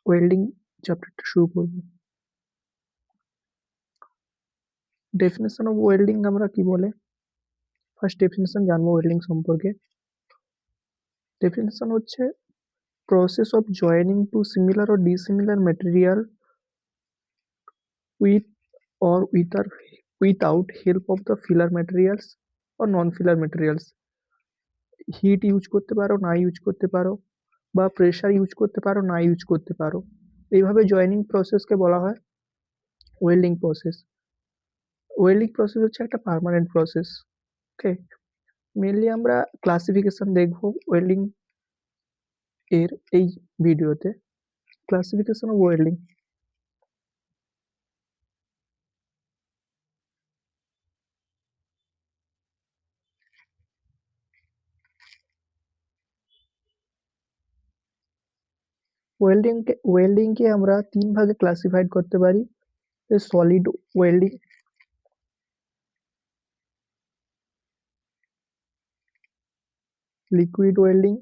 Welding চ্যাপ্টারটা শুরু করব। ডেফিনেশন অফ ওয়েল্ডিং আমরা কি বলে, ফার্স্ট ডেফিনেশন জানবো ওয়েল্ডিং সম্পর্কে। ডেফিনেশন হচ্ছে process of joining two similar or dissimilar material with or without help of the filler materials or non-filler materials। Heat use করতে পারো, না ইউজ করতে পারো, বা প্রেসার ইউজ করতে পারো, না ইউজ করতে পারো। এইভাবে জয়েনিং প্রসেসকে বলা হয় ওয়েল্ডিং প্রসেস। ওয়েল্ডিং প্রসেস হচ্ছে একটা পার্মানেন্ট প্রসেস। ওকে, মেনলি আমরা ক্লাসিফিকেশন দেখবো ওয়েল্ডিং এর এই ভিডিওতে। Classification of welding. ওয়েল্ডিংকে আমরা তিন ভাগে ক্লাসিফাইড করতে পারি। Solid welding, liquid welding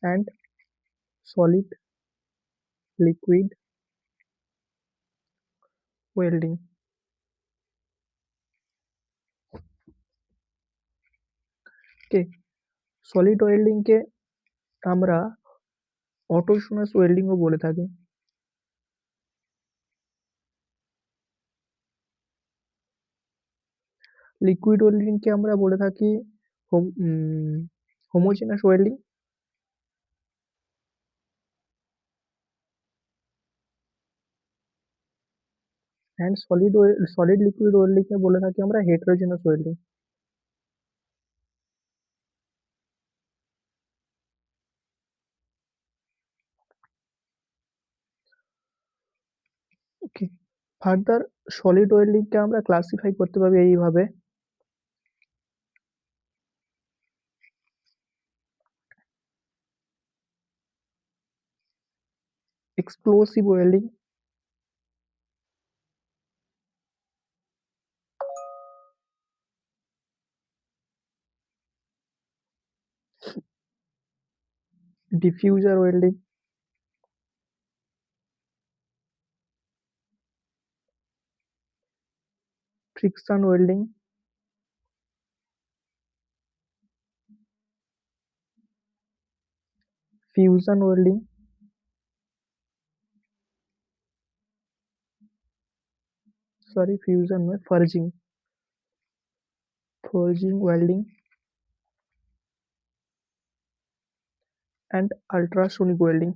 and solid liquid welding। Okay, solid welding কে আমরা অটোসোনাস ওয়েল্ডিং ও বলে থাকি। লিকুইড ওয়েল্ডিং কে আমরা বলে থাকি homogeneous welding. And solid liquid welding কে বলে থাকি আমরা heterogeneous welding. Okay, further solid welding কে আমরা ক্লাসিফাই করতে পারি এইভাবে। Explosive welding, diffusion welding, friction welding, fusion welding, fusion নয়, forging welding and ultrasonic welding।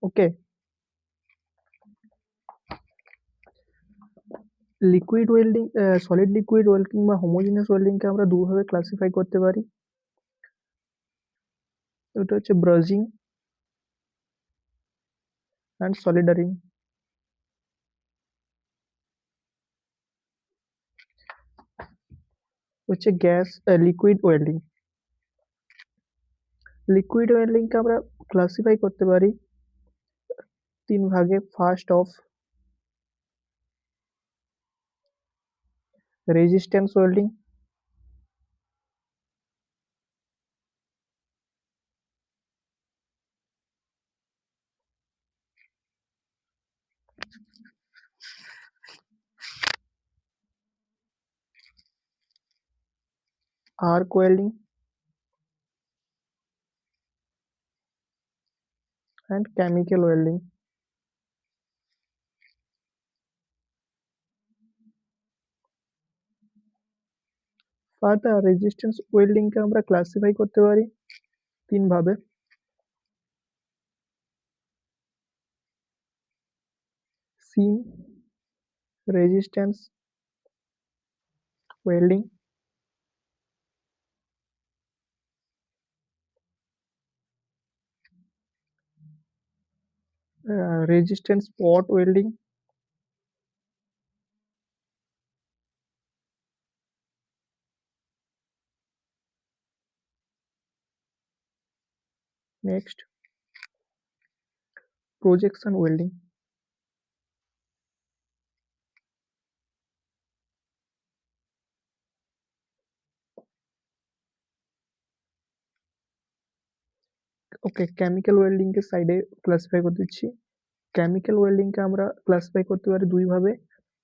Okay, liquid welding, solid liquid welding বা হোমোজেনাস ওয়েল্ডিং কে আমরা দুভাবে ক্লাসিফাই করতে পারি। এটা হচ্ছে ব্রাজিং অ্যান্ড সলিডারিং। হচ্ছে লিকুইড ওয়েল্ডিং। লিকুইড ওয়েল্ডিং কে আমরা ক্লাসিফাই করতে পারি তিন ভাগে। First of resistance welding, arc welding and chemical welding। Further resistance welding কে আমরা ক্লাসিফাই করতে পারি তিন ভাবে। Seam resistance welding, resistance spot welding, next projection welding. Okay, chemical welding কে সাইডে ক্লাসিফাই করে দিচ্ছি। কেমিক্যাল ওয়েল্ডিং কে আমরা ক্লাসিফাই করতে পারি দুই ভাবে,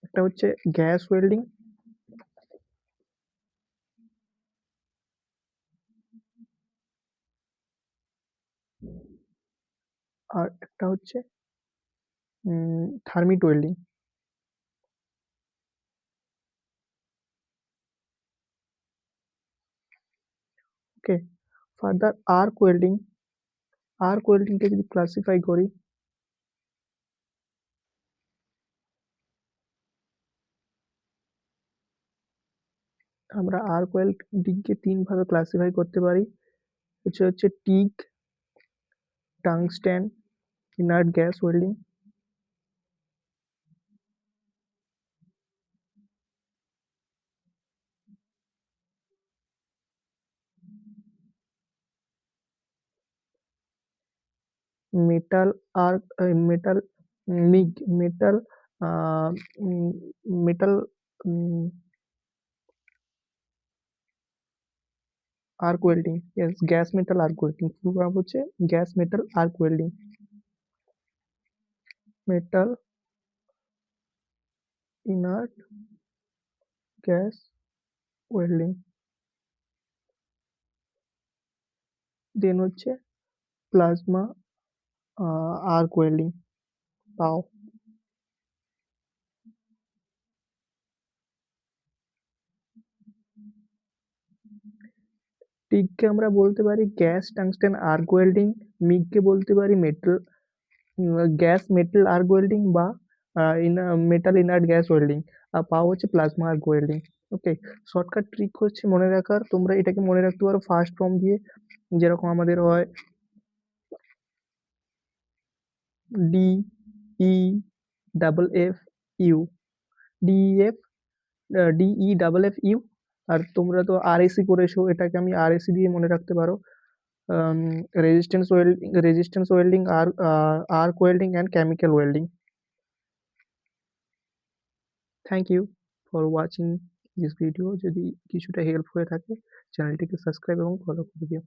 একটা হচ্ছে গ্যাস ওয়েল্ডিং, আর একটা হচ্ছে thermite welding. Okay, further arc welding কে যদি ক্লাসিফাই করি, আমরা আর্ক ওয়েল্ডিং কে তিন ভাবে ক্লাসিফাই করতে পারি, হচ্ছে TIG, tungsten, inert gas welding. Metal arc, metal MIG metal metal arc welding, yes, gas metal arc welding, full form হচ্ছে gas metal arc welding. Metal inert gas welding. Then হচ্ছে plasma arc welding, পাও। টিককে আমরা বলতে পারি gas tungsten arc welding, মিগকে বলতে পারি metal gas metal arc welding বা মেটাল ইনার্ট গ্যাস ওয়েল্ডিং, আর পাও হচ্ছে plasma arc welding. Okay, shortcut trick হচ্ছে মনে রাখার, তোমরা এটাকে মনে রাখতে পারো ফার্স্ট ফর্ম দিয়ে, যেরকম আমাদের হয় D E double F U, DEF, DE double F U. আর তোমরা তো আরএসি করেছো, এটাকে আমি আরএসি দিয়ে মনে রাখতে পারো, resistance welding, arc welding and chemical welding. Thank you for watching this video. যদি কিছুটা হেল্প হয়ে থাকে চ্যানেলটিকে সাবস্ক্রাইব এবং ফলো করে দিও।